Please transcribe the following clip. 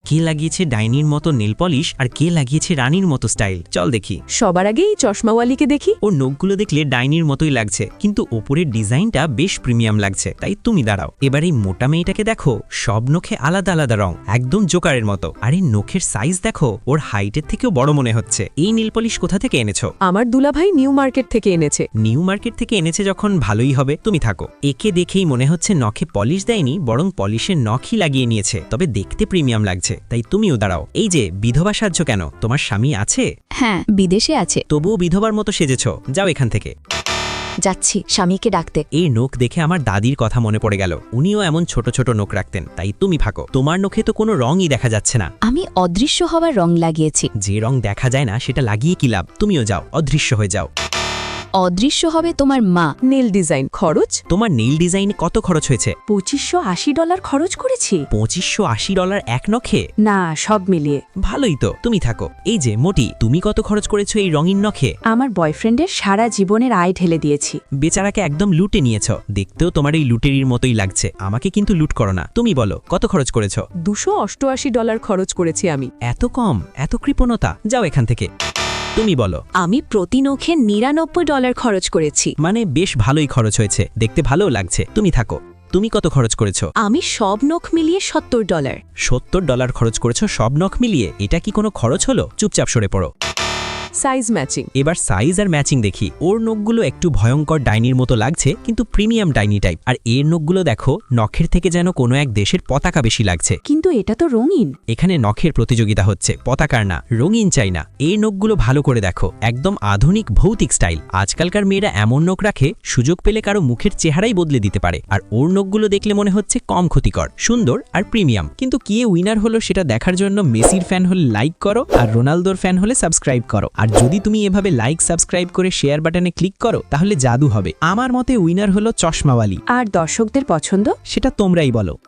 কে লাগিয়েছে ডাইনির মতো নেল পলিশ আর কে লাগিয়েছে রানীর মতো স্টাইল। চল দেখি। সবার আগে এই চশমাওয়ালিকে দেখি। ওর নখগুলো দেখলে ডাইনির মতোই লাগছে, কিন্তু ওপরের ডিজাইনটা বেশ প্রিমিয়াম লাগছে। তাই তুমি দাঁড়াও। এবার এই মোটা মেয়েটাকে দেখো, সব নখে আলাদা আলাদা রং, একদম জোকারের মতো। আর এই নখের সাইজ দেখো, ওর হাইটের থেকেও বড় মনে হচ্ছে। এই নেল পলিশ কোথা থেকে এনেছো? আমার দুলাভাই নিউ মার্কেট থেকে এনেছে। নিউ মার্কেট থেকে এনেছে যখন ভালোই হবে, তুমি থাকো। একে দেখেই মনে হচ্ছে নখে পলিশ দেয়নি, বরং পলিশের নখই লাগিয়ে নিয়েছে, তবে দেখতে প্রিমিয়াম লাগছে। তাই তুমিও দাঁড়াও। এই যে বিধবা সাজছো কেন? তোমার স্বামী আছে? হ্যাঁ, বিদেশে আছে। তবুও বিধবার মতো সেজেছ, যাও এখান থেকে। যাচ্ছি স্বামীকে ডাকতে। এই নখ দেখে আমার দাদির কথা মনে পড়ে গেল। উনিও এমন ছোট ছোট নখ রাখতেন। তাই তুমি থাকো। তোমার নখে তো কোনো রঙই দেখা যাচ্ছে না। আমি অদৃশ্য হওয়ার রং লাগিয়েছি। যে রং দেখা যায় না সেটা লাগিয়ে কি লাভ? তুমিও যাও, অদৃশ্য হয়ে যাও। অদৃশ্য হবে তোমার মা। নেল ডিজাইন খরচ তোমার নেল ডিজাইনে কত খরচ হয়েছে? $2580 খরচ করেছি। $2580 এক নখে? না, সব মিলিয়ে। ভালোই তো, তুমি থাকো। এই যে মোটি, তুমি কত খরচ করেছো এই রঙিন নখে? আমার বয়ফ্রেন্ডের সারা জীবনের আয় ঢেলে দিয়েছি। বেচারাকে একদম লুটে নিয়েছ। দেখতেও তোমার এই লুটেরির মতোই লাগছে। আমাকে কিন্তু লুট করো না। তুমি বলো কত খরচ করেছো? $288 খরচ করেছি আমি। এত কম? এত কৃপণতা? যাও এখান থেকে। তুমি বলো। আমি প্রতি নখে $99 খরচ করেছি। মানে বেশ ভালোই খরচ হয়েছে, দেখতে ভালোও লাগছে। তুমি থাকো। তুমি কত খরচ করেছো? আমি সব নখ মিলিয়ে $70। $70 খরচ করেছো সব নখ মিলিয়ে? এটা কি কোনো খরচ হলো? চুপচাপ সরে পড়ো। Size matching. এবার সাইজ আর ম্যাচিং দেখি। ওর নখগুলো একটু ভয়ঙ্কর ডাইনির মতো লাগছে, কিন্তু প্রিমিয়াম ডাইনি টাইপ। আর এর নখগুলো দেখো, নখের থেকে যেন কোনো এক দেশের পতাকা বেশি লাগছে। কিন্তু এটা তো রঙিন। এখানে নখের প্রতিযোগিতা হচ্ছে, পতাকার না। রঙিন চাই না। এই নখগুলো ভালো করে দেখো, একদম আধুনিক ভৌতিক স্টাইল। আজকালকার মেয়েরা এমন নখ রাখে, সুযোগ পেলে কারো মুখের চেহারাই বদলে দিতে পারে। আর ওর নখগুলো দেখলে মনে হচ্ছে কম ক্ষতিকর, সুন্দর আর প্রিমিয়াম। কিন্তু কে উইনার হলো সেটা দেখার জন্য মেসির ফ্যান হলে লাইক করো, আর রোনালদোর ফ্যান হলে সাবস্ক্রাইব করো। আর যদি তুমি এভাবে লাইক সাবস্ক্রাইব করে শেয়ার বাটনে ক্লিক করো, তাহলে জাদু হবে। আমার মতে উইনার হলো চশমাওয়ালি। আর দর্শকদের পছন্দ? সেটা তোমরাই বলো।